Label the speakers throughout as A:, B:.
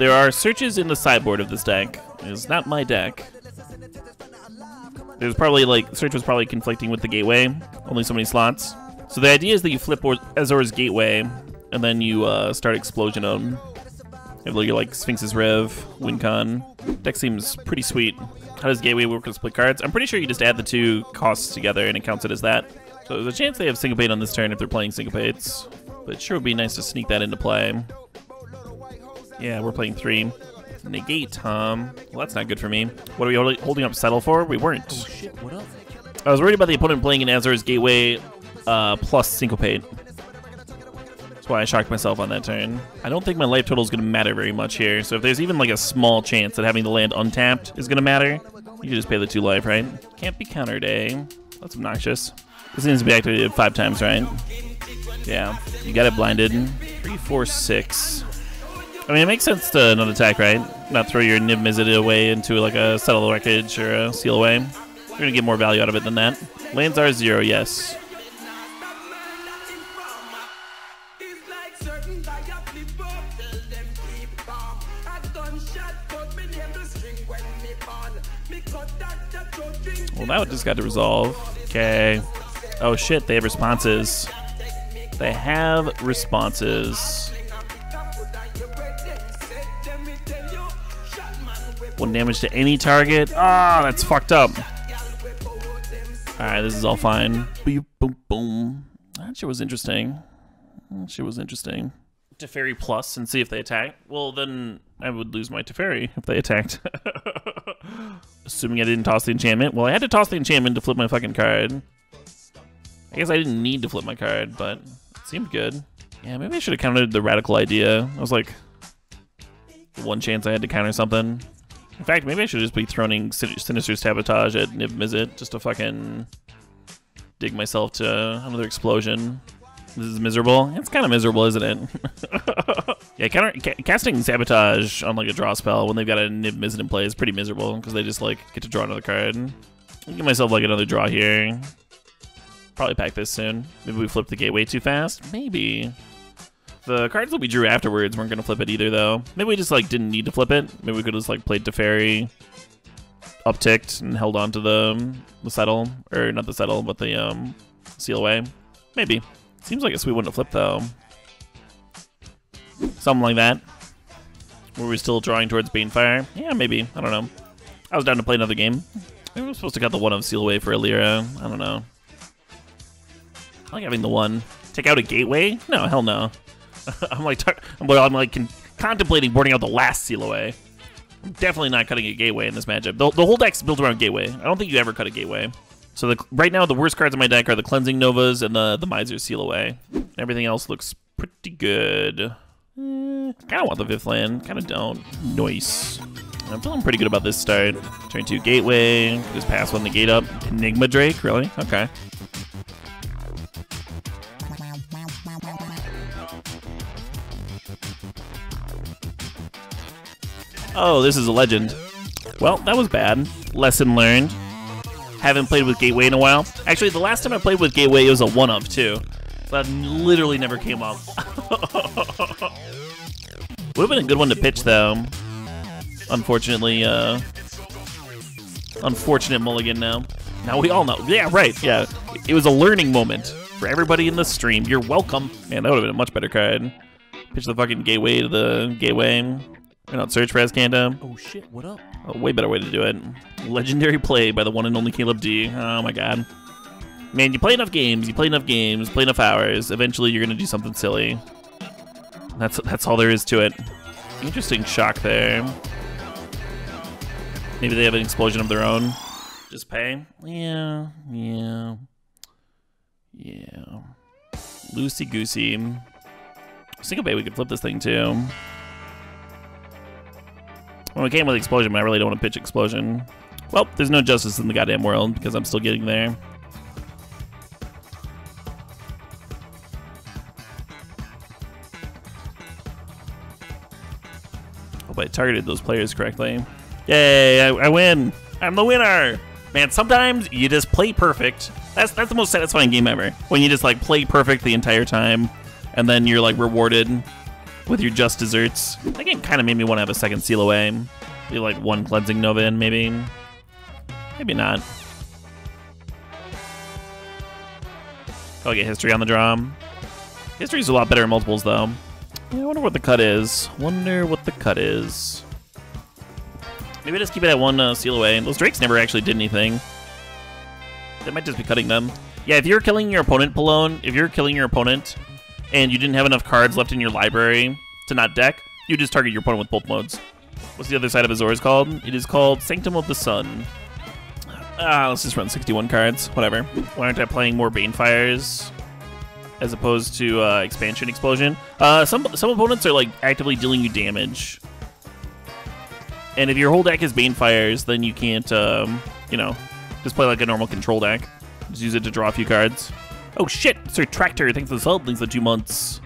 A: there are searches in the sideboard of this deck. It's not my deck. There's probably, like, search was probably conflicting with the gateway. Only so many slots. So the idea is that you flip Azor's gateway, and then you start explosion on. You have like Sphinx's Rev, WinCon. Deck seems pretty sweet. How does gateway work with split cards? I'm pretty sure you just add the two costs together and it counts it as that. So there's a chance they have Syncopate on this turn if they're playing Syncopates. But it sure would be nice to sneak that into play. Yeah, we're playing 3. Negate, Well, that's not good for me. What are we holding up Settle for? We weren't.
B: Oh shit, what up?
A: I was worried about the opponent playing in Azor's Gateway plus Syncopate. That's why I shocked myself on that turn. I don't think my life total is going to matter very much here. So if there's even like a small chance that having the land untapped is going to matter, you can just pay the 2 life, right? Can't be countered, eh? That's obnoxious. This needs to be activated 5 times, right? Yeah, you got it blinded. 3, 4, 6. I mean, it makes sense to not attack, right? Not throw your Niv Mizzet away into like a Settle the Wreckage or a Seal Away. You're going to get more value out of it than that. Lands are 0, yes. Well, that just got to resolve. Okay. Oh shit, they have responses. They have responses. 1 damage to any target. Ah, that's fucked up. Alright, this is all fine. Boom, boom, boom. That shit was interesting. That shit was interesting. Teferi plus and see if they attack. Well, then I would lose my Teferi if they attacked. Assuming I didn't toss the enchantment. Well, I had to toss the enchantment to flip my fucking card. I guess I didn't need to flip my card, but it seemed good. Yeah, maybe I should have countered the radical idea. I was like, 1 chance I had to counter something. In fact, maybe I should just be throwing Sinister Sabotage at Niv Mizzet just to fucking dig myself to another explosion. This is miserable. It's kind of miserable, isn't it? Yeah, casting Sabotage on like a draw spell when they've got a Niv Mizzet in play is pretty miserable because they just like get to draw another card. I'll give myself like another draw here. Probably pack this soon. Maybe we flipped the gateway too fast. Maybe. The cards that we drew afterwards weren't gonna flip it either, though. Maybe we just like didn't need to flip it. Maybe we could have just like played Teferi, upticked, and held on to the settle, or not the settle, but the seal away. Maybe. Seems like a sweet one to flip though. Something like that. Were we still drawing towards Banefire? Yeah, maybe. I don't know. I was down to play another game. Maybe we're supposed to got the 1 of Seal Away for Alira. I don't know. I like having the 1. Take out a gateway? No, hell no. I'm like contemplating boarding out the last Seal Away. I'm definitely not cutting a gateway in this matchup. The whole deck's built around gateway. I don't think you ever cut a gateway. So right now the worst cards in my deck are the Cleansing Novas and the Miser Seal Away. Everything else looks pretty good. Kind of want the 5th land. Kind of don't. Nice. I'm feeling pretty good about this start. Turn 2 gateway. Just pass 1 the gate up. Enigma Drake? Really? Okay. Oh, this is a legend. Well, that was bad. Lesson learned. Haven't played with Gateway in a while. Actually, the last time I played with Gateway, it was a 1-of, too. That literally never came up. Would have been a good one to pitch, though. Unfortunately, unfortunate mulligan now. Now we all know. Yeah, right, yeah. It was a learning moment for everybody in the stream. You're welcome. Man, that would have been a much better card. Pitch the fucking Gateway to the Gateway. Or not search for Azcanta.
B: Oh shit, what up?
A: A way better way to do it. Legendary play by the one and only Caleb D. Oh my god. Man, you play enough games, play enough hours, eventually you're gonna do something silly. That's all there is to it. Interesting shock there. Maybe they have an explosion of their own. Just pay? Yeah. Loosey goosey. Syncopate, we could flip this thing too. When we came with Explosion, but I really don't want to pitch Explosion. Well, there's no justice in the goddamn world, because I'm still getting there. Hope I targeted those players correctly. Yay, I win! I'm the winner! Man, sometimes you just play perfect. That's the most satisfying game ever. When you just like play perfect the entire time, and then you're like rewarded with your just desserts. That game kind of made me want to have a second seal away. Be like one cleansing Nova in, maybe. Maybe not. I'll get history on the draw. History's a lot better in multiples, though. Yeah, I wonder what the cut is. Wonder what the cut is. Maybe just keep it at one seal away. Those Drakes never actually did anything. They might just be cutting them. Yeah, if you're killing your opponent, Palone, if you're killing your opponent and you didn't have enough cards left in your library to not deck, you just target your opponent with both modes. What's the other side of Azor called? It is called Sanctum of the Sun. Let's just run 61 cards. Whatever. Why aren't I playing more Banefires as opposed to Expansion Explosion? Some opponents are like actively dealing you damage. And if your whole deck is Banefires, then you can't, you know, just play like a normal control deck. Just use it to draw a few cards. Oh shit! Sir Tractor, thanks for the sub, thanks for 2 months.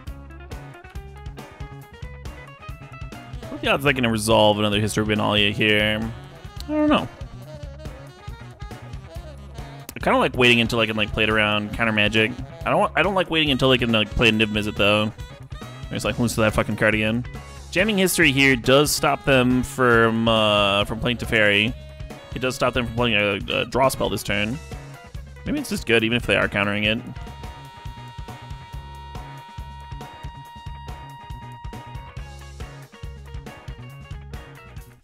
A: What are the odds I can resolve another History of Benalia here? I don't know. I kind of like waiting until I can like play it around counter magic. I don't like waiting until I can like play a Niv Mizzet though. It's like lose to that fucking card again. Jamming History here does stop them from playing Teferi. It does stop them from playing a draw spell this turn. Maybe it's just good, even if they are countering it.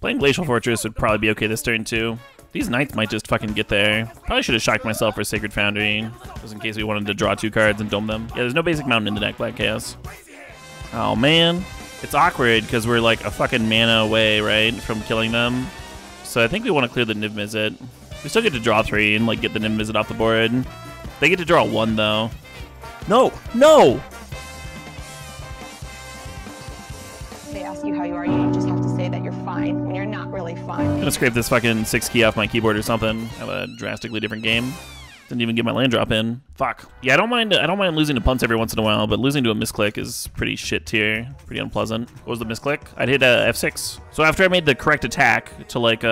A: Playing Glacial Fortress would probably be okay this turn, too. These Knights might just fucking get there. Probably should have shocked myself for Sacred Foundry, just in case we wanted to draw 2 cards and dome them. Yeah, there's no basic mountain in the deck, Black Chaos. Oh, man. It's awkward, because we're like a fucking mana away, right, from killing them. So I think we want to clear the Niv Mizzet. We still get to draw 3 and like get the Niv Mizzet off the board. They get to draw 1 though. No! No!
B: They ask you how you are, you just have to say that you're fine when you're not really fine.
A: I'm gonna scrape this fucking 6 key off my keyboard or something. Have a drastically different game. Didn't even get my land drop in. Fuck. Yeah, I don't mind losing to punts every once in a while, but losing to a misclick is pretty shit tier. Pretty unpleasant. What was the misclick? I'd hit F6. So after I made the correct attack to like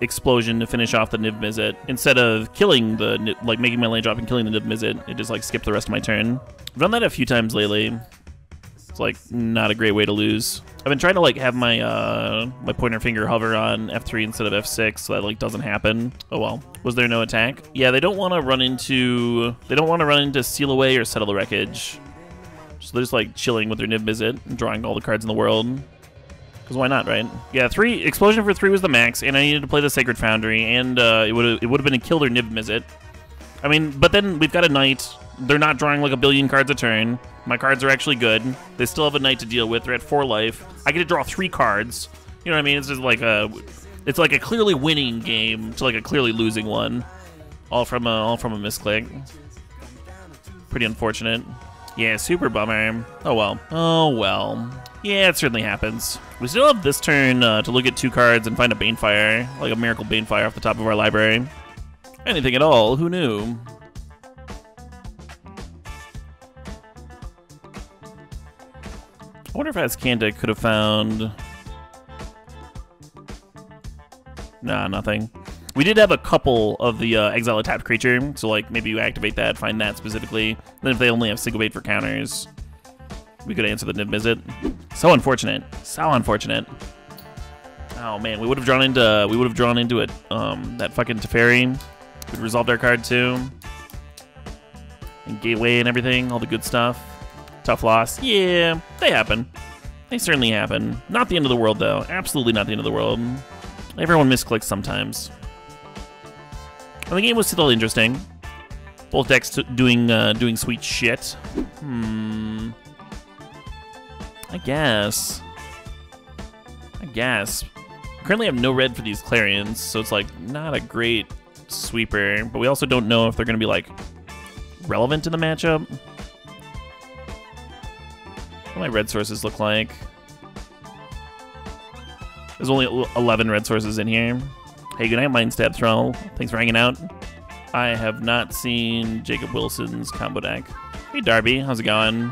A: explosion to finish off the Niv Mizzet, instead of killing the like making my land drop and killing the Niv Mizzet, it just like skipped the rest of my turn. I've done that a few times lately. It's like not a great way to lose. I've been trying to like have my my pointer finger hover on F3 instead of F6, so that like doesn't happen. Oh well. Was there no attack? Yeah, they don't want to run into Seal Away or Settle the Wreckage. So they're just like chilling with their Niv Mizzet and drawing all the cards in the world. Because why not, right? Yeah, 3 explosion for 3 was the max, and I needed to play the Sacred Foundry, and it would have been a kill their Niv Mizzet. I mean, but then we've got a Knight. They're not drawing like a billion cards a turn. My cards are actually good. They still have a Knight to deal with. They're at 4 life. I get to draw 3 cards. You know what I mean? It's just like it's like a clearly winning game to like a clearly losing one. All from a misclick. Pretty unfortunate. Yeah, super bummer. Oh well. Oh well. Yeah, it certainly happens. We still have this turn to look at 2 cards and find a Banefire, like a Miracle Banefire off the top of our library. Anything at all, who knew? I wonder if Azcanta could have found... Nah, nothing. We did have a couple of the Exile a tapped creature, so like maybe you activate that, find that specifically. Then if they only have Syncopate for counters, we could answer the Niv Mizzet. So unfortunate. So unfortunate. Oh man, we would have drawn into it. That fucking Teferi. We'd resolved our card too. And Gateway and everything, all the good stuff. Tough loss. Yeah, they happen. They certainly happen. Not the end of the world though. Absolutely not the end of the world. Everyone misclicks sometimes. And the game was still interesting. Both decks doing sweet shit. I guess. Currently I have no red for these Clarions, so it's like not a great sweeper, but we also don't know if they're going to be like relevant in the matchup. What do my red sources look like? There's only 11 red sources in here. Hey, good night, Mindstab Thrall. Thanks for hanging out. I have not seen Jacob Wilson's combo deck. Hey, Darby, how's it going?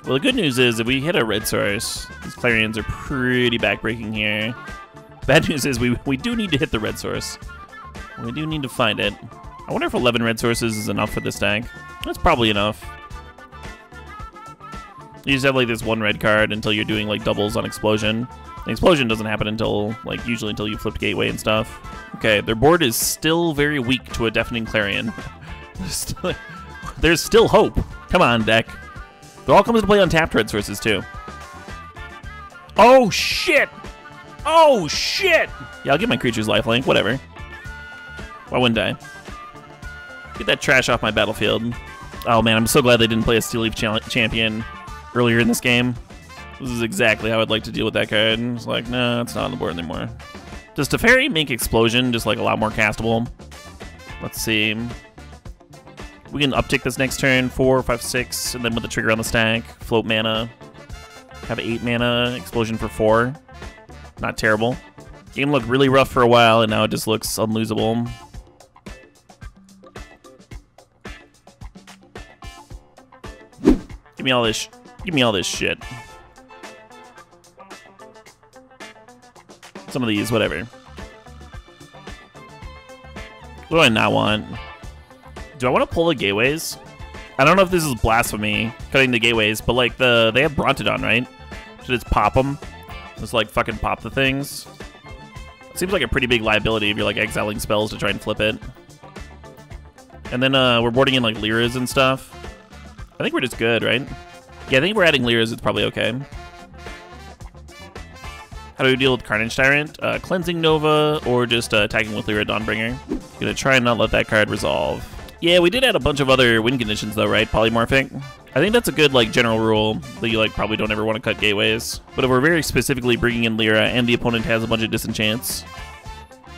A: Well, the good news is if we hit a red source, these Clarions are pretty backbreaking here. Bad news is we do need to hit the red source. We do need to find it. I wonder if 11 red sources is enough for this deck. That's probably enough. You just have like this one red card until you're doing like doubles on Explosion. The Explosion doesn't happen until, like, usually until you flipped Gateway and stuff. Okay, their board is still very weak to a Deafening Clarion. There's still hope. Come on, deck. They're all coming to play on tapped red sources, too. Oh, shit! Oh, shit! Yeah, I'll give my creatures lifelink. Whatever. Why wouldn't I? Get that trash off my battlefield. Oh, man, I'm so glad they didn't play a Steel Leaf Champion earlier in this game. This is exactly how I'd like to deal with that card. It's like, no, it's not on the board anymore. Does Teferi make Explosion just like a lot more castable? Let's see. We can uptick this next turn, 4, 5, 6, and then with the trigger on the stack, float mana. Have 8 mana, Explosion for 4. Not terrible. Game looked really rough for a while, and now it just looks unlosable. Give me all this. Give me all this shit. Some of these, whatever. What do I not want? Do I want to pull the gateways? I don't know if this is blasphemy, cutting the gateways, but like they have Brontodon, right? Should just pop them? Just like fucking pop the things. It seems like a pretty big liability if you're like exiling spells to try and flip it. And then we're boarding in like Lyras and stuff. I think we're just good, right? Yeah, I think we're adding Lyras, it's probably okay. How do we deal with Carnage Tyrant? Cleansing Nova, or just attacking with Lyra Dawnbringer? Gonna try and not let that card resolve. Yeah, we did add a bunch of other win conditions though, right? Polymorphic. I think that's a good like general rule that you like probably don't ever want to cut gateways. But if we're very specifically bringing in Lyra and the opponent has a bunch of disenchants,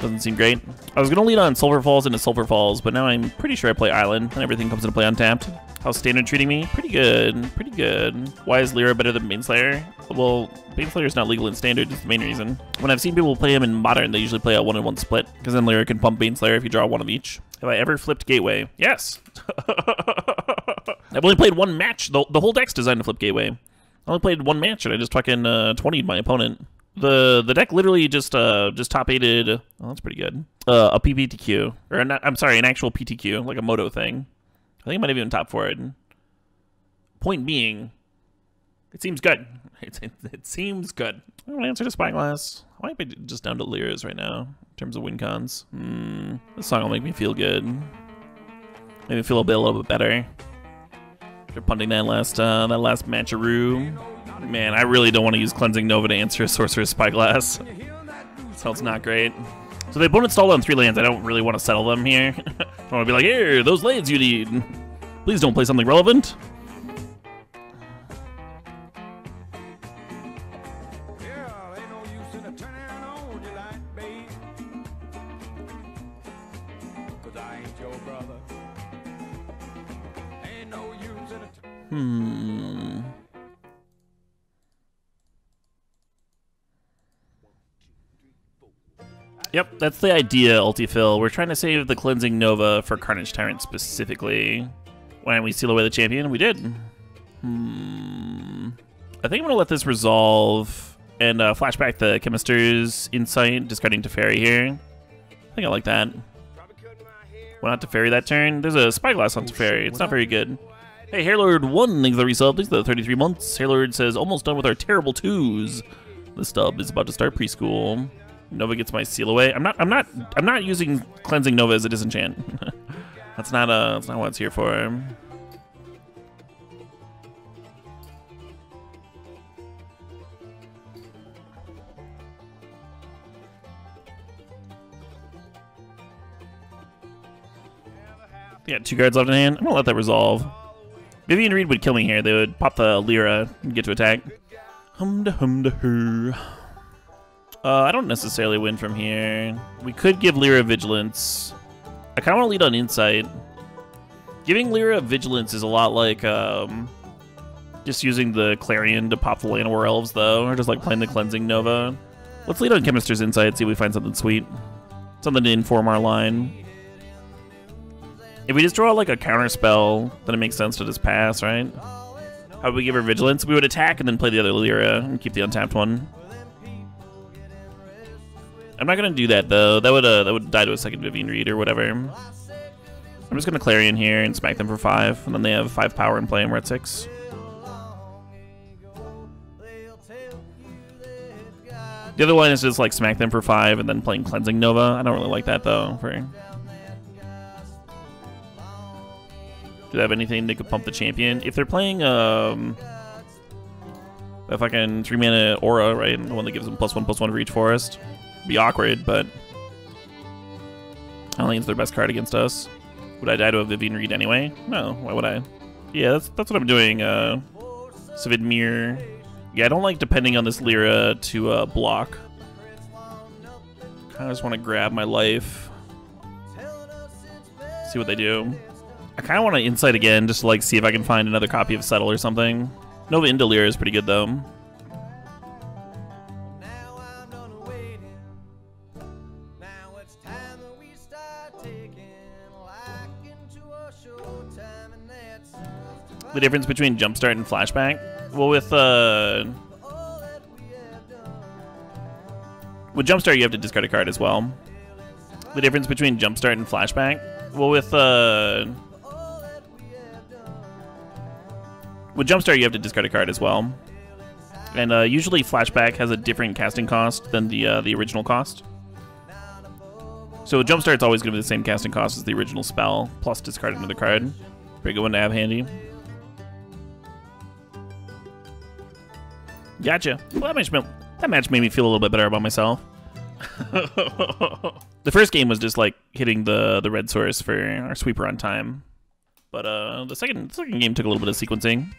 A: doesn't seem great. I was gonna lead on Sulphur Falls into Sulphur Falls, but now I'm pretty sure I play Island and everything comes into play untapped. How's Standard treating me? Pretty good, pretty good. Why is Lyra better than Baneslayer? Well, Baneslayer is not legal in Standard, is the main reason. When I've seen people play him in Modern, they usually play a 1-on-1 split, because then Lyra can pump Baneslayer if you draw one of each. Have I ever flipped Gateway? Yes! I've only played one match. The whole deck's designed to flip Gateway. I only played one match, and I just fucking 20'd my opponent. The deck literally just top-8'd, oh, that's pretty good, a PPTQ. Or, not, I'm sorry, an actual PTQ, like a Moto thing. I think I might have even top 4'd. Point being, it seems good. It seems good. I'm going to answer to Spyglass. I might be just down to Lyras right now, in terms of win cons. This song will make me feel good. Make me feel a little bit better. After punting that last matcharoo. Man, I really don't want to use Cleansing Nova to answer a Sorcerer's Spyglass. Sounds not great. So they bonus stalled on 3 lands. I don't really want to settle them here. I want to be like, here, those lands you need. Please don't play something relevant. Yep, that's the idea, Ultifill. We're trying to save the Cleansing Nova for Carnage Tyrant specifically. Why didn't we seal away the champion? We did. I think I'm going to let this resolve and flashback the Chemister's Insight, discarding Teferi here. I think I like that. Why not Teferi that turn? There's a Spyglass on Teferi. It's not very good. Hey, Hairlord1, thanks for the resub. Thanks for the 33 months. Hairlord says, almost done with our terrible 2s. The stub is about to start preschool. Nova gets my seal away. I'm not using Cleansing Nova as a disenchant. that's not what it's here for. Yeah, 2 cards left in hand. I'm gonna let that resolve. Vivian Reed would kill me here. They would pop the Lyra and get to attack. Hum-da-hum-da-hoo. I don't necessarily win from here. We could give Lyra Vigilance. I kind of want to lead on Insight. Giving Lyra Vigilance is a lot like just using the Clarion to pop the Llanowar Elves, though, or just like playing the Cleansing Nova. Let's lead on Chemister's Insight, see if we find something sweet. Something to inform our line. If we just draw like a counter spell, then it makes sense to just pass, right? How would we give her Vigilance? We would attack and then play the other Lyra and keep the untapped one. I'm not gonna do that though. That would die to a second Vivian Reed or whatever. I'm just gonna Clarion here and smack them for 5, and then they have 5 power and play, and we're at 6. The other one is just like smack them for 5 and then playing Cleansing Nova. I don't really like that though. Do they have anything they could pump the champion? If they're playing a fucking 3-mana aura, right? The one that gives them +1/+1 for each forest. It'd be awkward, but I don't think it's their best card against us. Would I die to a Vivian Reed anyway? No, why would I? Yeah, that's what I'm doing. Svidmir. Yeah, I don't like depending on this Lyra to block. Kinda just want to grab my life. See what they do. I kinda want to Insight again, just to like see if I can find another copy of Settle or something. Nova into Lyra is pretty good though. The difference between Jumpstart and Flashback? Well, with Jumpstart, you have to discard a card as well. The difference between Jumpstart and Flashback? Well, with Jumpstart, you have to discard a card as well. And usually Flashback has a different casting cost than the original cost. So Jumpstart's always going to be the same casting cost as the original spell, plus discard another card. Pretty good one to have handy. Gotcha. Well, that match made me feel a little bit better about myself. The first game was just like hitting the red source for our sweeper on time, but the second game took a little bit of sequencing,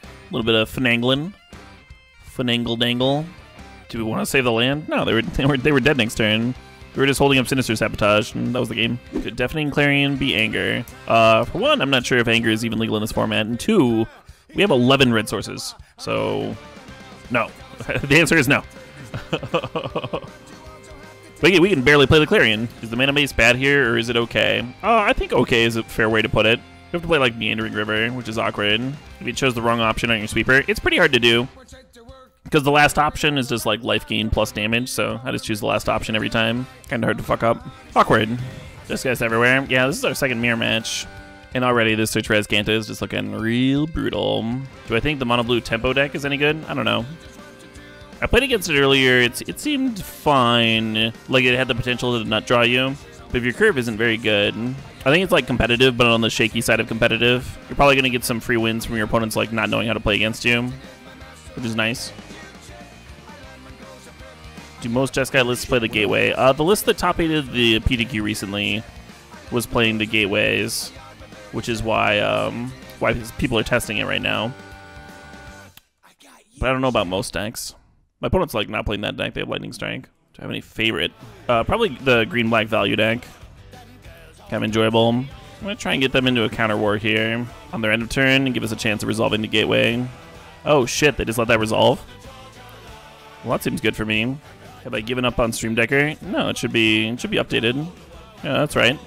A: a little bit of finagle dangle. Do we want to save the land? No, they were dead next turn. We were just holding up Sinister Sabotage, and that was the game. Could Deafening Clarion be Anger? For one, I'm not sure if Anger is even legal in this format, and two, we have 11 red sources, so no. The answer is no. But yeah, we can barely play the Clarion. Is the mana base bad here, or is it okay? I think okay is a fair way to put it. You have to play like Meandering River, which is awkward. If you chose the wrong option on your sweeper, it's pretty hard to do. Because the last option is just like life gain plus damage, so I just choose the last option every time. Kinda hard to fuck up. Awkward. This guy's everywhere. Yeah, this is our second mirror match. And already this Search-Res Ganta is just looking real brutal. Do I think the mono blue tempo deck is any good? I don't know. I played against it earlier. It seemed fine. Like it had the potential to nut draw you. But if your curve isn't very good, I think it's like competitive, but on the shaky side of competitive. You're probably going to get some free wins from your opponents like not knowing how to play against you, which is nice. Do most Jeskai lists play the Gateway? The list that top-aided the PTQ recently was playing the Gateways, which is why people are testing it right now. But I don't know about most decks. My opponent's like not playing that deck. They have Lightning Strike. Do I have any favorite? Probably the green-black value deck. Kind of enjoyable. I'm going to try and get them into a counter war here on their end of turn and give us a chance of resolving the Gateway. Oh shit, they just let that resolve? Well, that seems good for me. Have I given up on Stream Decker? No, it should be updated. Yeah, that's right.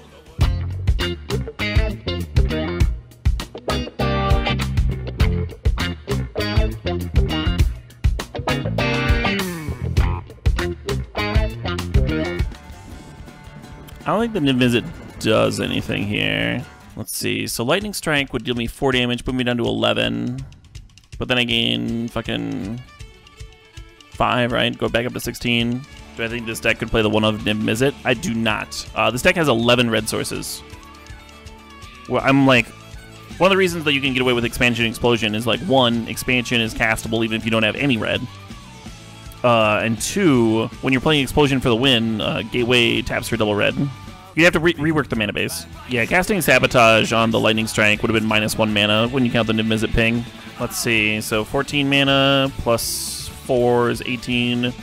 A: I don't think the Niv-Mizzet does anything here. Let's see. So Lightning Strike would deal me 4 damage, put me down to 11. But then I gain fucking 5, right? Go back up to 16. Do I think this deck could play the one of Niv-Mizzet? I do not. This deck has 11 red sources. Well, I'm like, one of the reasons that you can get away with Expansion and Explosion is like, 1, Expansion is castable even if you don't have any red. And 2, when you're playing Explosion for the win, Gateway taps for double red. You have to rework the mana base. Yeah, casting Sabotage on the Lightning Strike would have been -1 mana when you count the Niv-Mizzet ping. Let's see, so 14 mana plus 4 is 18.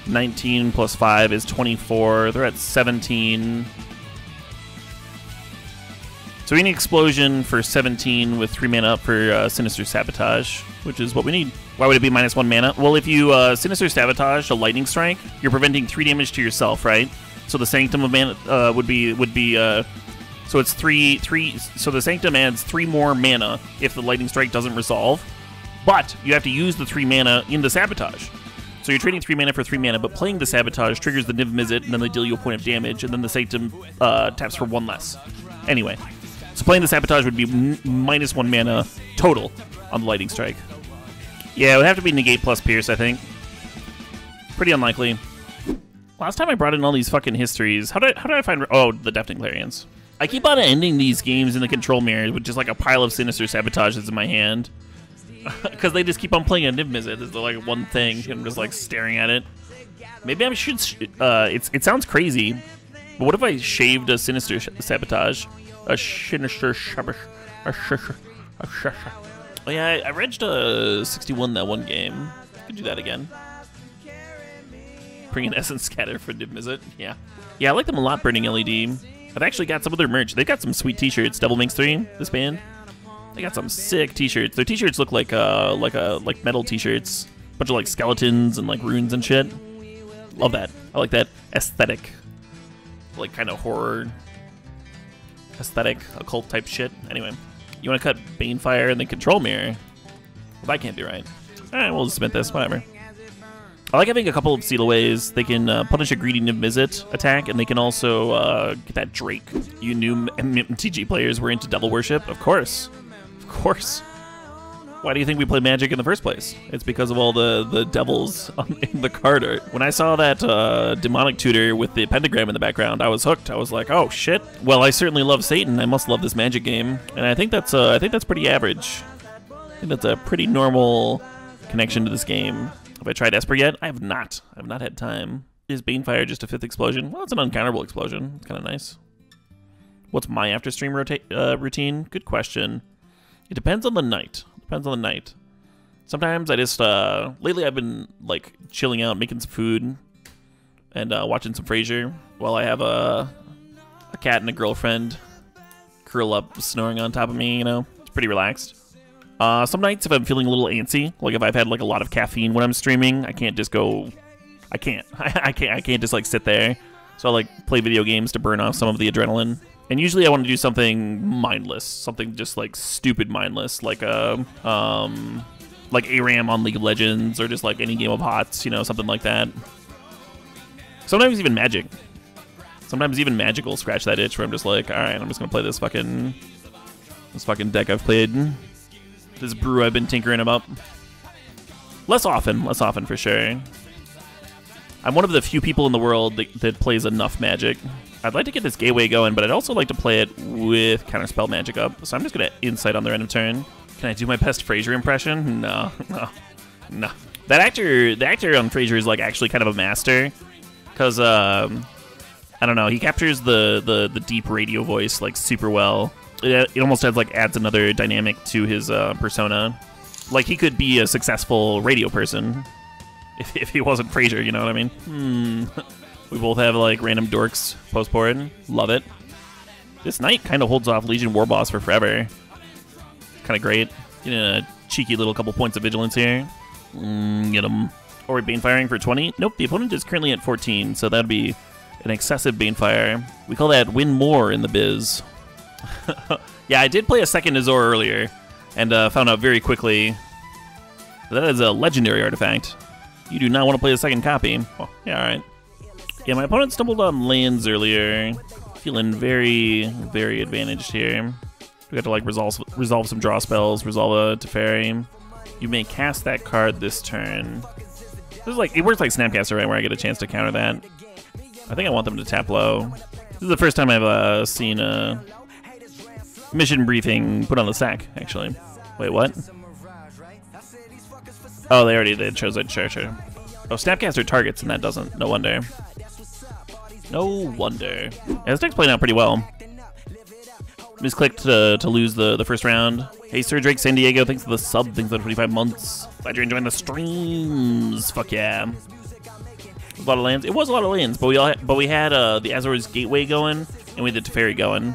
A: 19 plus 5 is 24. They're at 17. So we need Explosion for 17 with 3 mana up for Sinister Sabotage, which is what we need. Why would it be -1 mana? Well, if you Sinister Sabotage a Lightning Strike, you're preventing 3 damage to yourself, right? So the Sanctum of mana would be so it's 3. So the Sanctum adds 3 more mana if the Lightning Strike doesn't resolve, but you have to use the 3 mana in the Sabotage. So you're trading 3 mana for 3 mana, but playing the Sabotage triggers the Niv-Mizzet, and then they deal you a point of damage, and then the Sanctum taps for 1 less. Anyway, so playing the Sabotage would be -1 mana total on the Lightning Strike. Yeah, it would have to be Negate plus Pierce, I think. Pretty unlikely. Last time I brought in all these fucking histories. How did I find... Oh, the Deafening Clarions. I keep on ending these games in the control mirror with just like a pile of Sinister Sabotage that's in my hand. Because they just keep on playing a Niv Mizzet as like one thing. And I'm just like staring at it. Maybe I should... it sounds crazy. But what if I shaved a Sinister Sabotage? A Sinister Sabotage. Oh yeah, I regged a 61 that one game. I could do that again. Bring an Essence Scatter for Niv Mizzet. Yeah. Yeah, I like them a lot, Burning LED. I've actually got some of their merch. They've got some sweet t-shirts. Devil Minx 3, this band. They got some sick t-shirts. Their t-shirts look like metal t-shirts. Bunch of like skeletons and like runes and shit. Love that. I like that aesthetic. Like kind of horror aesthetic, occult type shit. Anyway, you want to cut Banefire and then Control Mirror? Well, that can't be right. Alright, we'll just submit this, whatever. I like having a couple of Sealaways. They can punish a greedy Niv Mizzet attack, and they can also get that Drake. You new MTG players were into Devil Worship? Of course. Of course. Why do you think we play Magic in the first place? It's because of all the devils in the card art. When I saw that demonic tutor with the pentagram in the background, I was hooked. I was like, oh shit. Well, I certainly love Satan. I must love this Magic game, and I think that's pretty average. I think that's a pretty normal connection to this game. Have I tried Esper yet? I have not. I have not had time. Is Banefire just a 5th explosion? Well, it's an uncounterable explosion. It's kind of nice. What's my after stream routine? Good question. It depends on the night. Depends on the night. Sometimes I just lately I've been like chilling out, making some food, and watching some Frasier while I have a cat and a girlfriend curl up snoring on top of me. You know, it's pretty relaxed. Some nights, if I'm feeling a little antsy, like if I've had like a lot of caffeine when I'm streaming, I can't just go. I can't just like sit there. So I like play video games to burn off some of the adrenaline. And usually I want to do something mindless, something just like stupid mindless, like ARAM on League of Legends, or just like any game of HOTS, you know, something like that. Sometimes even Magic. Sometimes even Magic will scratch that itch where I'm just like, all right, I'm just gonna play this fucking deck I've played. This brew I've been tinkering about. Less often for sure. I'm one of the few people in the world that plays enough Magic. I'd like to get this Gateway going, but I'd also like to play it with Counterspell Magic up. So I'm just gonna Insight on the end of turn. Can I do my best Frasier impression? No. The actor on Frasier is like actually kind of a master, because I don't know, he captures the deep radio voice like super well. It almost adds another dynamic to his persona. Like he could be a successful radio person if he wasn't Frasier, you know what I mean? We both have like random dorks post-board. Love it. This knight kind of holds off Legion Warboss for forever. Kind of great. Getting a cheeky little couple points of vigilance here. Get him. Or we Banefiring for 20? Nope, the opponent is currently at 14, so that'd be an excessive Banefire. We call that win more in the biz. Yeah, I did play a second Azor earlier, and found out very quickly that is a legendary artifact. You do not want to play a second copy. Oh, yeah, alright. Yeah, my opponent stumbled on lands earlier. Feeling very, very advantaged here. We got to like resolve some draw spells, resolve a Teferi. You may cast that card this turn. This is like, it works like Snapcaster, right, where I get a chance to counter that. I think I want them to tap low. This is the first time I've seen a mission briefing put on the sack, actually. Wait, what? Oh, they chose it. Sure. Oh, Snapcaster targets, and that doesn't. No wonder. No wonder. Yeah, this deck's playing out pretty well. Misclicked to lose the first round. Hey, Sir Drake San Diego, thanks for the sub, thanks for the 25 months. Glad you're enjoying the streams. Fuck yeah. A lot of lands. It was a lot of lands, but we had the Azor's Gateway going, and we had the Teferi going.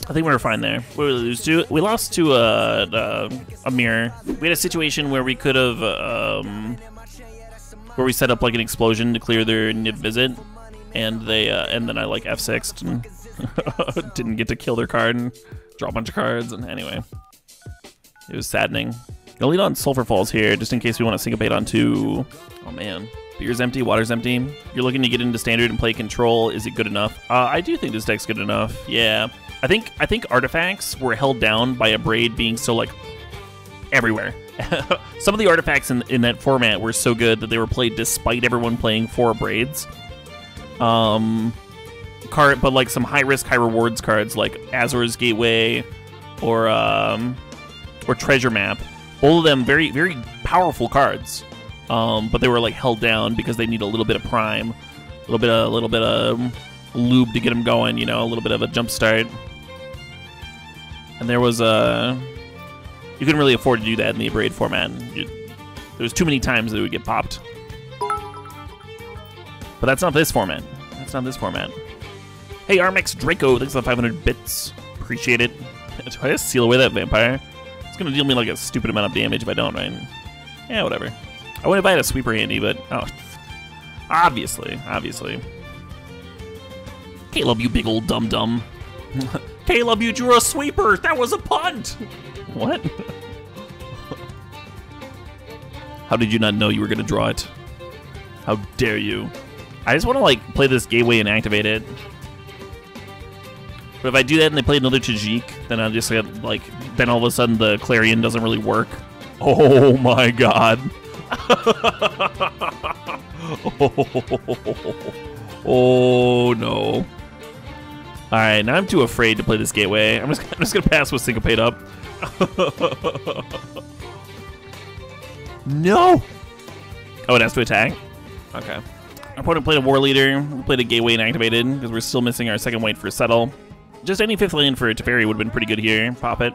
A: I think we were fine there. What did we lose to? We lost to a mirror. We had a situation where we could have, where we set up like an explosion to clear their Niv Mizzet, and then I like F6'd and didn't get to kill their card and draw a bunch of cards. And anyway, it was saddening. Gonna lead on Sulfur Falls here, just in case we want to syncopate on 2. Oh man. Beer's empty, water's empty. You're looking to get into standard and play control. Is it good enough? I do think this deck's good enough. Yeah. I think artifacts were held down by a Braid being so like everywhere. Some of the artifacts in that format were so good that they were played despite everyone playing 4 braids. But like some high risk, high rewards cards like Azor's Gateway or Treasure Map. All of them very, very powerful cards. But they were like held down because they need a little bit of prime, a little bit of lube to get them going. You know, a little bit of a jump start. And there was you couldn't really afford to do that in the braid format. There was too many times that it would get popped. But that's not this format. That's not this format. Hey, Armex Draco, thanks for the 500 bits. Appreciate it. Do I just seal away that vampire? It's gonna deal me like a stupid amount of damage if I don't, right? Yeah, whatever. I would if I had a sweeper handy, but oh, obviously. Caleb, you big old dum-dum. Caleb, you drew a sweeper! That was a punt! What? How did you not know you were gonna draw it? How dare you? I just want to like play this gateway and activate it. But if I do that and they play another Tajik, then I'll just get like, then all of a sudden the Clarion doesn't really work. Oh my god. Oh no. Alright, now I'm too afraid to play this gateway. I'm just gonna pass with Syncopate up. No! Oh, it has to attack? Okay. Our opponent played a War Leader, we played a gateway and activated, because we're still missing our second white for Settle. Just any 5th land for Teferi would have been pretty good here. Pop it.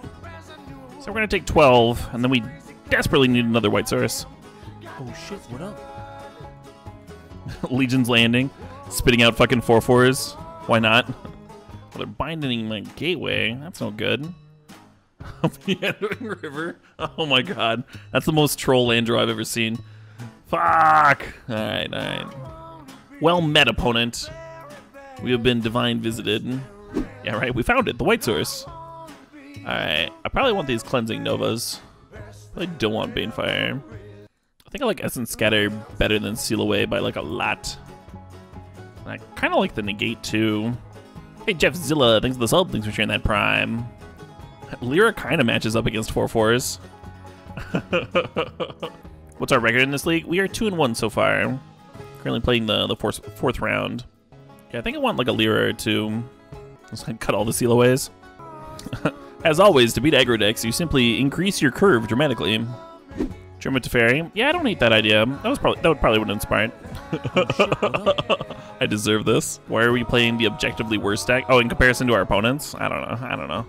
A: So we're gonna take 12, and then we desperately need another white source.
C: Oh shit, what up?
A: Legion's Landing. Spitting out fucking 4/4s. Why not? Well, they're binding my gateway. That's no good. Meandering River. Oh my god. That's the most troll land draw I've ever seen. Fuck! Alright, alright. Well met, opponent. We have been divine visited. Yeah, right, we found it. The white source. Alright. I probably want these cleansing Novas. I don't want Banefire. I think I like Essence Scatter better than Seal Away by like a lot. And I kind of like the Negate too. Hey, Jeff Zilla, thanks for the sub. Thanks for sharing that Prime. Lyra kind of matches up against 4/4s. What's our record in this league? We are 2-1 so far. Currently playing the fourth round. Yeah, I think I want like a Lyra or two. Just cut all the seal aways. As always, to beat aggro decks, you simply increase your curve dramatically. German Teferi. Yeah, I don't hate that idea. That would probably would inspire it. I deserve this. Why are we playing the objectively worst deck? Oh, in comparison to our opponents? I don't know.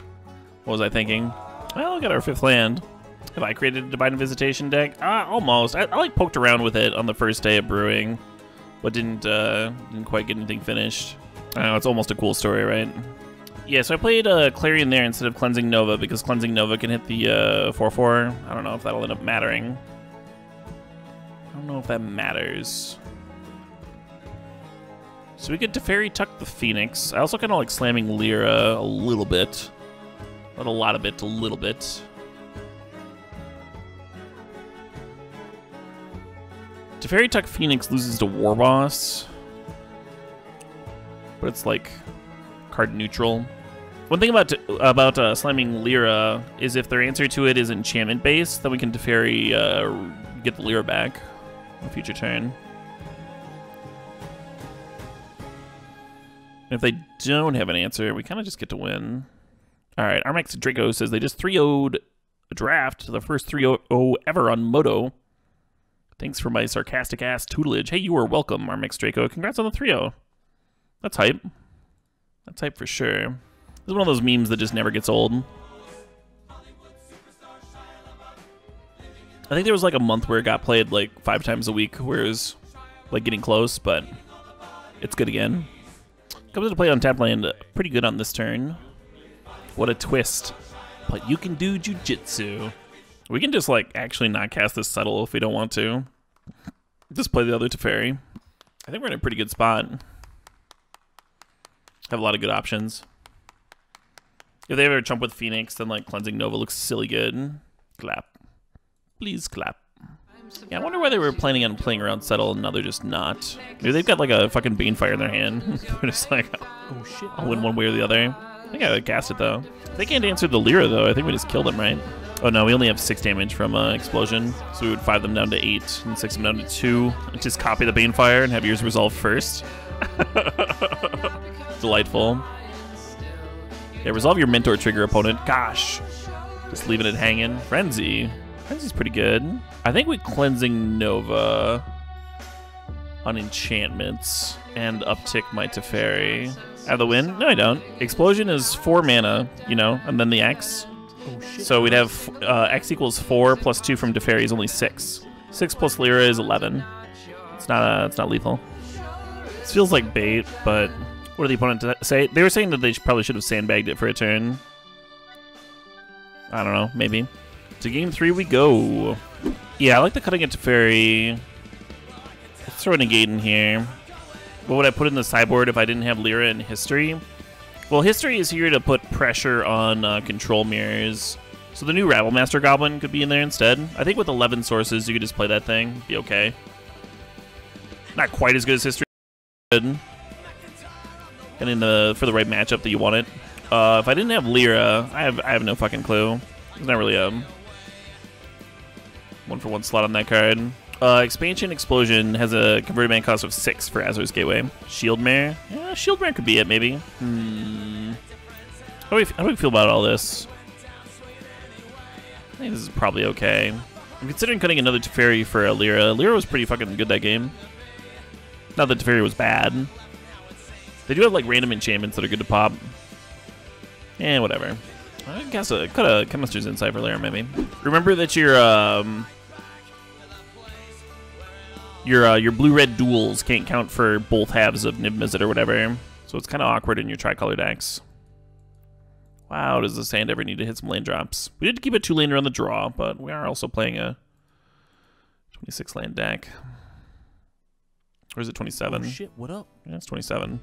A: What was I thinking? Well, look at our 5th land. Have I created a Divine Visitation deck? Almost. I like poked around with it on the first day of brewing, but didn't quite get anything finished. I know, it's almost a cool story, right? Yeah, so I played Clarion there instead of Cleansing Nova because Cleansing Nova can hit the 4/4. I don't know if that'll end up mattering. I don't know if that matters. So we get Teferi Tuck the Phoenix. I also kind of like slamming Lyra a little bit. Not a lot of it, a little bit. Teferi Tuck Phoenix loses to War Boss, but it's like card neutral. One thing about slamming Lyra is if their answer to it is enchantment based, then we can Teferi get the Lyra back on a future turn. And if they don't have an answer, we kind of just get to win. All right, Armex Draco says they just 3-0'd a draft, the first 3-0 ever on Moto. Thanks for my sarcastic ass tutelage. Hey, you are welcome, Armex Draco. Congrats on the 3-0. That's hype. That's hype for sure. This is one of those memes that just never gets old. I think there was like a month where it got played like 5 times a week, where it was like getting close, but it's good again. Comes into play on tap land, pretty good on this turn. What a twist. But you can do jujitsu. We can just like actually not cast this Settle if we don't want to. Just play the other Teferi. I think we're in a pretty good spot. Have a lot of good options. If they ever chump with Phoenix, then like Cleansing Nova looks silly good. Clap. Please clap. Yeah, I wonder why they were planning on playing around Settle and now they're just not. Maybe they've got like a fucking Banefire in their hand. They're just like, oh shit, I'll win one way or the other. I think I would cast it though. They can't answer the Lyra though. I think we just killed them, right? Oh no, we only have 6 damage from Explosion, so we would 5 them down to 8 and 6 them down to 2. And just copy the Banefire and have yours resolve first. Delightful. Yeah, resolve your Mentor trigger opponent. Gosh. Just leaving it hanging. Frenzy. Frenzy's pretty good. I think we Cleansing Nova on enchantments and uptick my Teferi. I have the win? No, I don't. Explosion is 4 mana, you know, and then the X.
C: Oh, shit.
A: So we'd have X equals 4 plus 2 from Teferi is only 6. 6 plus Lyra is 11. It's not lethal. This feels like bait, but what did the opponent say? They were saying that they probably should have sandbagged it for a turn. I don't know, maybe. To game 3 we go. Yeah, I like the cutting it Teferi. Let's throw a negate in here. What would I put in the sideboard if I didn't have Lyra and History? Well, History is here to put pressure on control mirrors. So the new Rabblemaster Goblin could be in there instead. I think with 11 sources, you could just play that thing. Be okay. Not quite as good as History. Good. And for the right matchup that you want it. If I didn't have Lyra, I have no fucking clue. There's not really a 1-for-1 slot on that card. Expansion Explosion has a converted mana cost of 6 for Azor's Gateway. Shieldmare? Yeah, Shieldmare could be it, maybe. How do we feel about all this? I think this is probably okay. I'm considering cutting another Teferi for Lyra. Lyra was pretty fucking good that game. Not that Teferi was bad. They do have like random enchantments that are good to pop. Eh, whatever. I guess cut a Chemist's Insight for Lyra, maybe. Remember that your blue-red duels can't count for both halves of Niv Mizzet or whatever, so it's kind of awkward in your tricolor decks. Wow, does the sand ever need to hit some land drops? We did keep a 2-laner on the draw, but we are also playing a 26-land deck. Or is it 27?
C: Oh shit, what up?
A: Yeah, it's 27.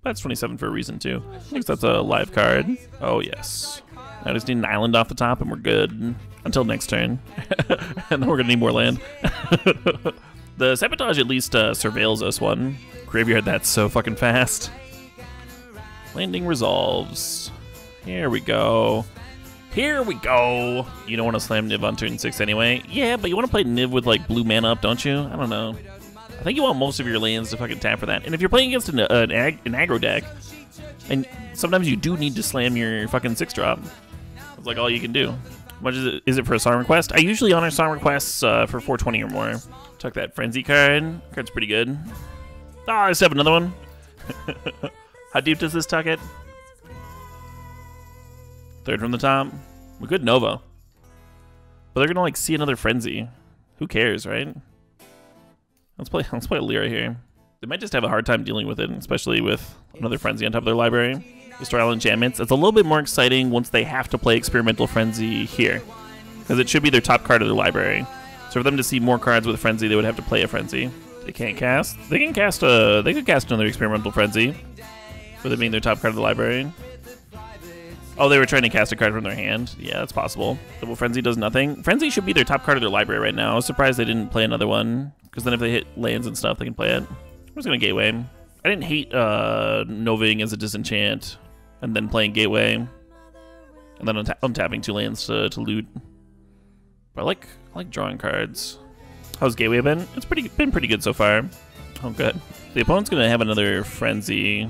A: That's 27 for a reason, too. At least that's a live card. Oh, yes. I just need an island off the top, and we're good. Until next turn. And then we're going to need more land. The Sabotage at least surveils us one. Graveyard, that's so fucking fast. Landing resolves. Here we go. Here we go. You don't want to slam Niv on turn 6 anyway. Yeah, but you want to play Niv with, like, blue mana up, don't you? I don't know. I think you want most of your lands to fucking tap for that. And if you're playing against an aggro deck, and sometimes you do need to slam your fucking 6-drop. It's like all you can do. How much is it for a song request? I usually honor song requests for 420 or more. Tuck that Frenzy card. Card's pretty good. Oh, I just have another one. How deep does this tuck it? Third from the top. We could Nova. But they're gonna like see another Frenzy. Who cares, right? Let's play a Lyra here. They might just have a hard time dealing with it, especially with another Frenzy on top of their library. Destroy all enchantments. It's a little bit more exciting once they have to play Experimental Frenzy here, because it should be their top card of their library. So for them to see more cards with Frenzy, they would have to play a Frenzy. They can't cast. They can cast a. They could cast another Experimental Frenzy, with it being their top card of the library. Oh, they were trying to cast a card from their hand. Yeah, that's possible. Double Frenzy does nothing. Frenzy should be their top card of their library right now. I was surprised they didn't play another one, because then if they hit lands and stuff, they can play it. I'm just gonna Gateway. I didn't hate Novaing as a disenchant, and then playing Gateway, and then untapping 2 lands to loot. But I like drawing cards. How's Gateway been? It's been pretty good so far. Oh, good. The opponent's gonna have another Frenzy,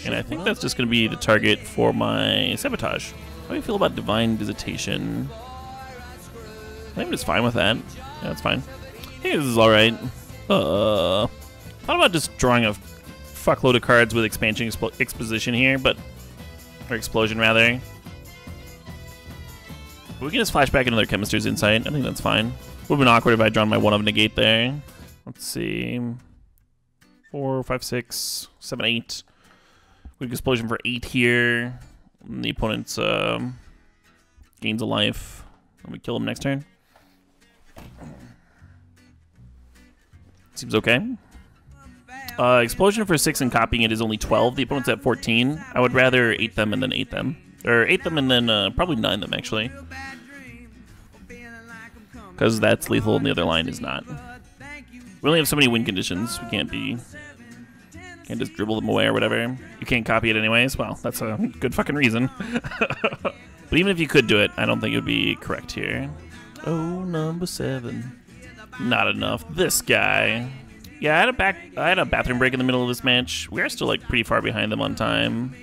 A: and I think that's just gonna be the target for my Sabotage. How do you feel about Divine Visitation? I think I'm just fine with that. Yeah, that's fine. Hey, this is all right. Thought about just drawing a fuckload of cards with Expansion Exposition here, but or Explosion rather. We can just flash back another Chemist's Insight. I think that's fine. Would have been awkward if I'd drawn my 1 of Negate there. Let's see. 4, 5, 6, 7, 8. Quick Explosion for 8 here. And the opponent's gains a life. And we kill him next turn. Seems okay. Explosion for 6 and copying it is only 12. The opponent's at 14. I would rather 8 them and then 8 them. Or 8 them and then probably 9 them, actually. Because that's lethal and the other line is not. We only have so many win conditions. We can't just dribble them away or whatever. You can't copy it anyways. Well, that's a good fucking reason. But But even if you could do it, I don't think it would be correct here. Oh, number 7. Not enough. This guy. Yeah, I had a bathroom break in the middle of this match. We are still like pretty far behind them on time.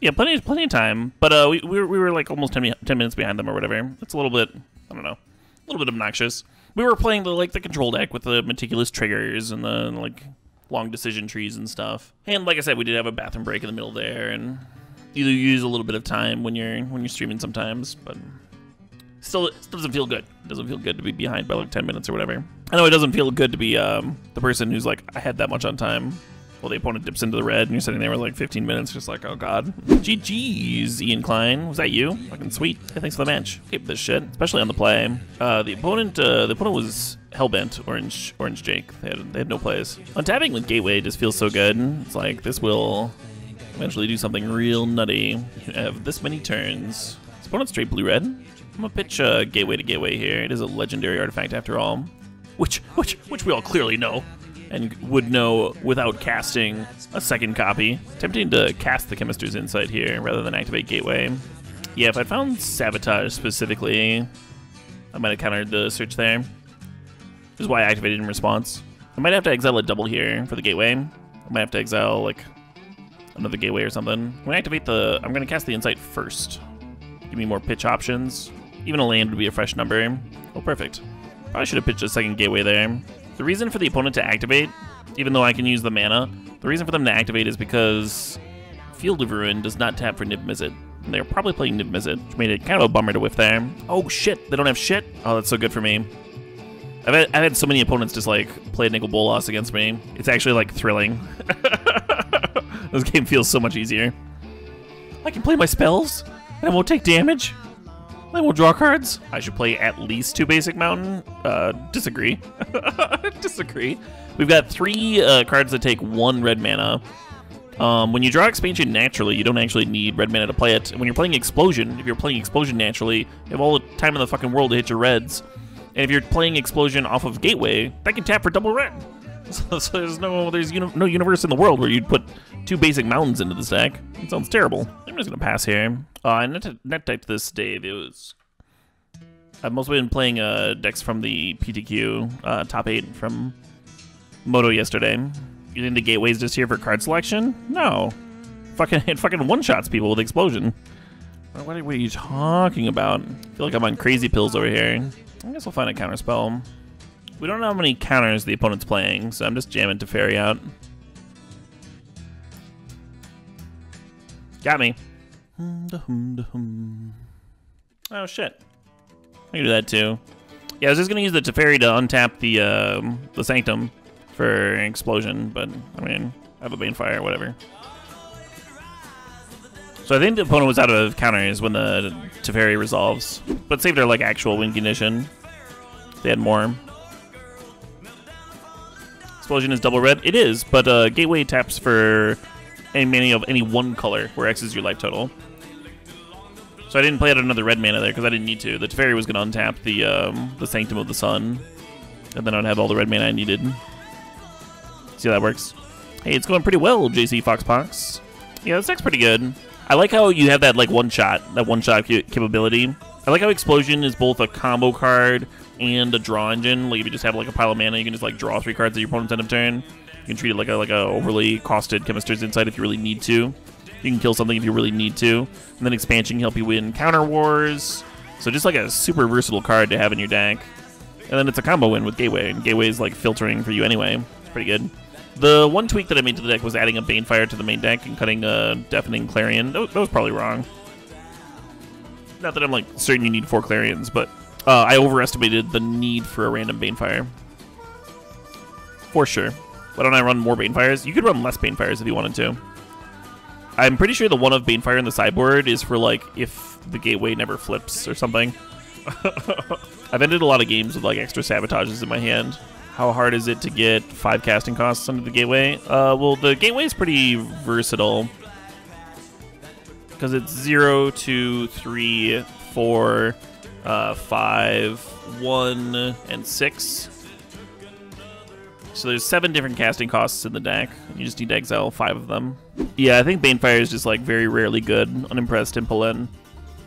A: Yeah, plenty of time. But we were like almost 10 minutes behind them or whatever. It's a little bit, I don't know, a little bit obnoxious. We were playing the control deck with the meticulous triggers and the like long decision trees and stuff. And like I said, we did have a bathroom break in the middle there, and you use a little bit of time when you're streaming sometimes, but still it doesn't feel good. It doesn't feel good to be behind by like 10 minutes or whatever. I know it doesn't feel good to be the person who's like, I had that much on time. Well, the opponent dips into the red, and you're sitting there with like 15 minutes, just like, oh god. GG's, Ian Klein. Was that you? Fucking sweet. Hey, thanks for the match. Keep this shit, especially on the play. The opponent was hellbent. Orange Jake. They had no plays. Untapping with Gateway just feels so good. It's like this will eventually do something real nutty. You have this many turns. This opponent's straight blue-red. I'm gonna pitch Gateway to Gateway here. It is a legendary artifact after all, which we all clearly know. And would know without casting a second copy. Tempting to cast the Chemist's Insight here rather than activate Gateway. Yeah, if I found Sabotage specifically, I might have countered the search there. This is why I activated in response. I might have to exile a double here for the Gateway. I might have to exile like another Gateway or something. I'm gonna activate I'm gonna cast the Insight first. Give me more pitch options. Even a land would be a fresh number. Oh, perfect. Probably should have pitched a second Gateway there. The reason for the opponent to activate, even though I can use the mana, the reason for them to activate is because Field of Ruin does not tap for Nib Mizzet. And they're probably playing Nib Mizzet, which made it kind of a bummer to whiff there. Oh shit, they don't have shit? Oh, that's so good for me. I've had so many opponents just like play Nicol Bolas against me. It's actually like thrilling. This game feels so much easier. I can play my spells, and I won't take damage. I won't draw cards. I should play at least 2 basic mountain. Disagree. Disagree. We've got 3 cards that take 1 red mana. When you draw expansion naturally, you don't actually need red mana to play it. And when you're playing explosion, if you're playing explosion naturally, you have all the time in the fucking world to hit your reds. And if you're playing explosion off of Gateway, that can tap for double red. So there's no universe in the world where you'd put 2 basic mountains into this deck. It sounds terrible. I'm just gonna pass here. I net decked this Dave. I've mostly been playing decks from the PTQ top 8 from Moto yesterday. You think the Gateway's just here for card selection? No. It fucking one-shots people with explosion. What are you talking about? I feel like I'm on crazy pills over here. I guess we'll find a counter spell. We don't know how many counters the opponent's playing, so I'm just jamming Teferi out. Got me. Oh shit. I can do that too. Yeah, I was just gonna use the Teferi to untap the Sanctum for explosion, but I mean, I have a Banefire or whatever. So I think the opponent was out of counters when the Teferi resolves, but saved their like actual win condition. They had more. Explosion is double red. It is, but Gateway taps for any mana of any one color, where X is your life total. So I didn't play out another red mana there because I didn't need to. The Teferi was going to untap the Sanctum of the Sun, and then I'd have all the red mana I needed. See how that works? Hey, it's going pretty well, JC Foxpox. Yeah, this deck's pretty good. I like how you have that like one shot capability. I like how Explosion is both a combo card and a draw engine. Like if you just have like a pile of mana, you can just like draw 3 cards at your opponent's end of turn. You can treat it like a overly costed Chemist's Insight if you really need to. You can kill something if you really need to. And then Expansion can help you win counter wars. So just like a super versatile card to have in your deck. And then it's a combo win with Gateway, and Gateway is like filtering for you anyway. It's pretty good. The one tweak that I made to the deck was adding a Banefire to the main deck and cutting a Deafening Clarion. That was probably wrong. Not that I'm like certain you need 4 Clarions, but I overestimated the need for a random Banefire. For sure. Why don't I run more Banefires? You could run less Banefires if you wanted to. I'm pretty sure the one of Banefire in the sideboard is for like if the Gateway never flips or something. I've ended a lot of games with like extra Sabotages in my hand. How hard is it to get 5 casting costs under the Gateway? Well, the Gateway is pretty versatile. Because it's 0, 2, 3, 4, 5, 1, and 6. So there's 7 different casting costs in the deck. You just need to exile 5 of them. Yeah, I think Banefire is just like very rarely good. Unimpressed and pull in.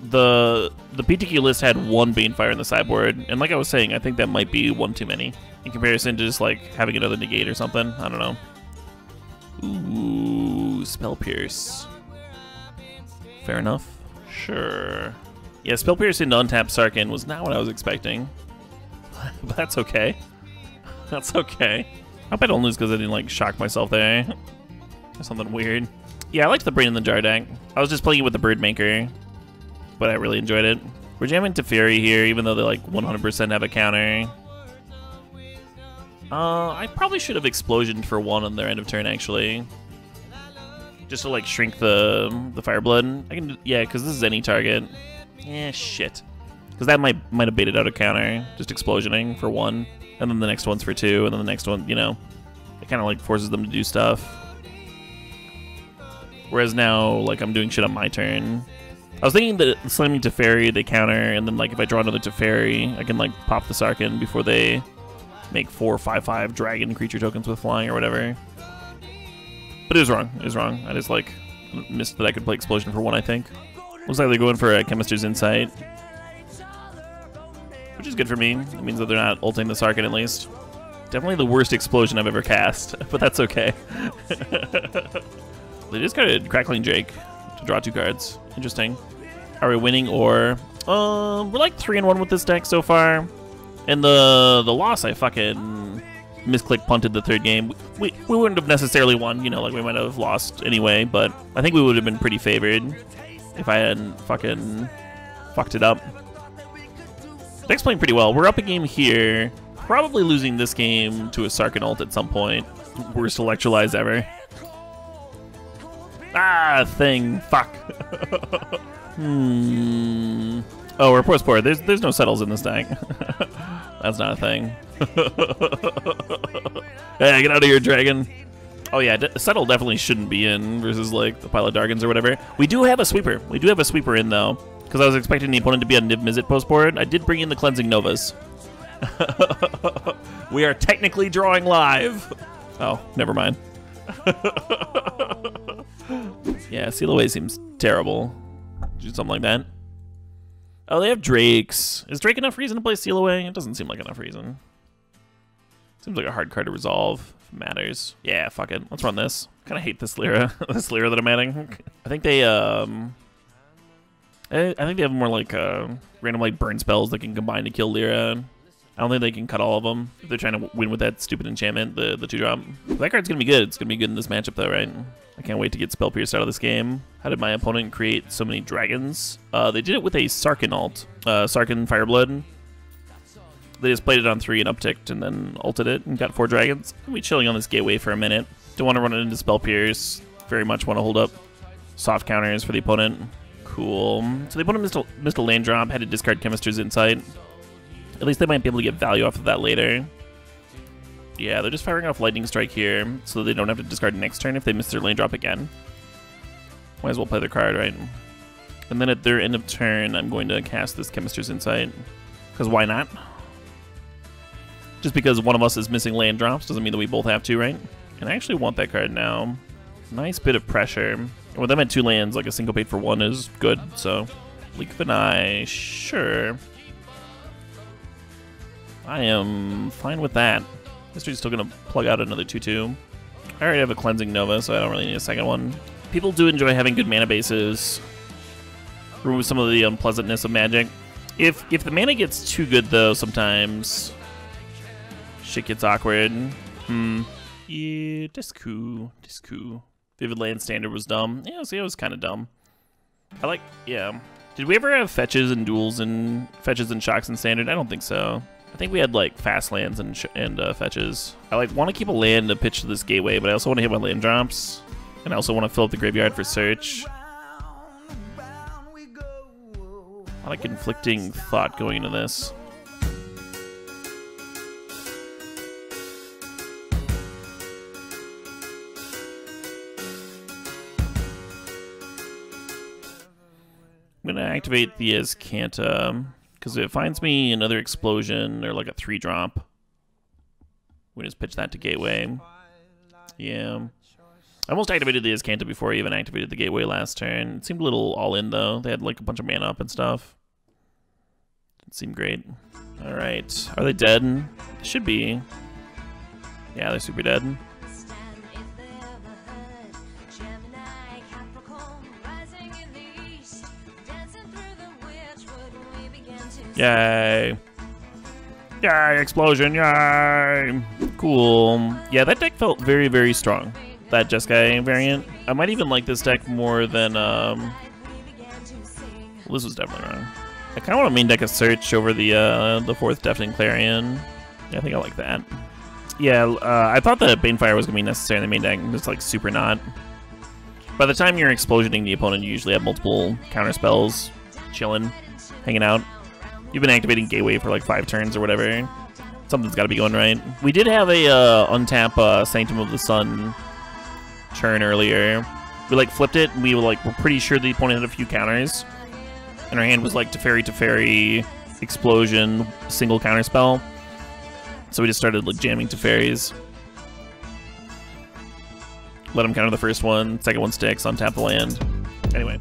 A: The PTQ list had 1 Banefire in the sideboard, and like I was saying, I think that might be 1 too many in comparison to just like having another negate or something. I don't know. Ooh, Spell Pierce. Fair enough. Sure. Yeah, Spell Pierce into untap Sarkin was not what I was expecting. But that's okay. That's okay. I hope I don't lose because I didn't like shock myself there. Or something weird. Yeah, I liked the Brain in the Jar deck. I was just playing it with the Bird Maker, but I really enjoyed it. We're jamming Teferi here, even though they like 100% have a counter. I probably should have Explosioned for 1 on their end of turn, actually. Just to like shrink the Fireblood. I can, yeah, because this is any target. Yeah, shit. Because that might have baited out a counter, just Explosioning for 1, and then the next one's for 2, and then the next one, you know, it kind of like forces them to do stuff. Whereas now, like, I'm doing shit on my turn. I was thinking that slamming Teferi, they counter, and then like if I draw another Teferi, I can like pop the Sarkin before they make 4 5/5 dragon creature tokens with flying or whatever. But it was wrong. It was wrong. I just like missed that I could play Explosion for 1, I think. Looks like they're going for a Chemist's Insight, which is good for me. It means that they're not ulting the Sarkin at least. Definitely the worst Explosion I've ever cast, but that's okay. They discarded Crackling Drake to draw 2 cards. Interesting. Are we winning or... we're like 3-1 with this deck so far. And the loss, I fucking misclick punted the 3rd game. We wouldn't have necessarily won, you know, like we might have lost anyway, but I think we would have been pretty favored if I hadn't fucking fucked it up. Deck's playing pretty well. We're up a game here. Probably losing this game to a Sarkin ult at some point. Worst Electrolyze ever. Ah, thing. Fuck. Oh, Report Sport. There's no settles in this deck. That's not a thing. Hey, get out of here, dragon. Oh yeah, settle definitely shouldn't be in versus like the pile of Dargans or whatever. We do have a sweeper. We do have a sweeper in though, because I was expecting the opponent to be on Niv Mizzet post board. I did bring in the Cleansing Novas. We are technically drawing live. Oh, never mind. Yeah, Seal Away seems terrible. Do something like that. Oh, they have Drakes. Is Drake enough reason to play Seal Away? It doesn't seem like enough reason. Seems like a hard card to resolve. If it matters. Yeah, fuck it. Let's run this. Kind of hate this Lyra. This Lyra that I'm adding. I think they I think they have more like random like burn spells that can combine to kill Lyra. I don't think they can cut all of them if they're trying to win with that stupid enchantment, the 2-drop. That card's gonna be good. It's gonna be good in this matchup though, right? I can't wait to get Spell Pierced out of this game. How did my opponent create so many dragons? They did it with a Sarkin ult. Sarkin Fireblood. They just played it on 3 and upticked and then ulted it and got 4 dragons. I'll be chilling on this gateway for a minute. Don't want to run it into Spell Pierce. Very much want to hold up soft counters for the opponent. Cool. So the opponent missed a land drop, had to discard Chemist's Insight. At least they might be able to get value off of that later. Yeah, they're just firing off Lightning Strike here, so they don't have to discard next turn if they miss their lane drop again. Might as well play their card, right? And then at their end of turn, I'm going to cast this Chemist's Insight. Because why not? Just because one of us is missing land drops doesn't mean that we both have to, right? And I actually want that card now. Nice bit of pressure. And with them at 2 lands, like a syncopate for 1 is good, so... Leak of an Eye, sure. I am fine with that. History's still going to plug out another 2/2. I already have a Cleansing Nova, so I don't really need a second one. People do enjoy having good mana bases. Remove some of the unpleasantness of Magic. If the mana gets too good, though, sometimes shit gets awkward. Yeah, Disco. Vivid Land Standard was dumb. Yeah, see, it was kind of dumb. Yeah. Did we ever have fetches and duels and fetches and shocks in Standard? I don't think so. I think we had like fast lands and fetches. I like want to keep a land to pitch to this gateway, but I also want to hit my land drops, and I also want to fill up the graveyard for search. A lot of conflicting thought going into this. I'm gonna activate the Azcanta. Because if it finds me another explosion or like a 3-drop, We just pitch that to Gateway. Yeah. I almost activated the Azcanta before I even activated the Gateway last turn. It seemed a little all-in, though. They had, like, a bunch of mana up and stuff. It seemed great. Alright. Are they dead? They should be. Yeah, they're super dead. Yay. Yay, explosion, yay! Cool. Yeah, that deck felt very, very strong. That Jeskai variant. I might even like this deck more than, well, this was definitely wrong. I kind of want to main deck a Search over the 4th Deafening Clarion. Yeah, I think I like that. Yeah, I thought that Banefire was going to be necessary in the main deck. It's, like, super not. By the time you're explosioning the opponent, you usually have multiple counter spells chilling, hanging out. You've been activating Gateway for like 5 turns or whatever. Something's got to be going right. We did have a untap Sanctum of the Sun turn earlier. We like flipped it, and we were pretty sure the opponent had a few counters. And our hand was like Teferi, Explosion, single counter spell. So we just started like jamming Teferis. Let him counter the first one, second one sticks, untap the land. Anyway.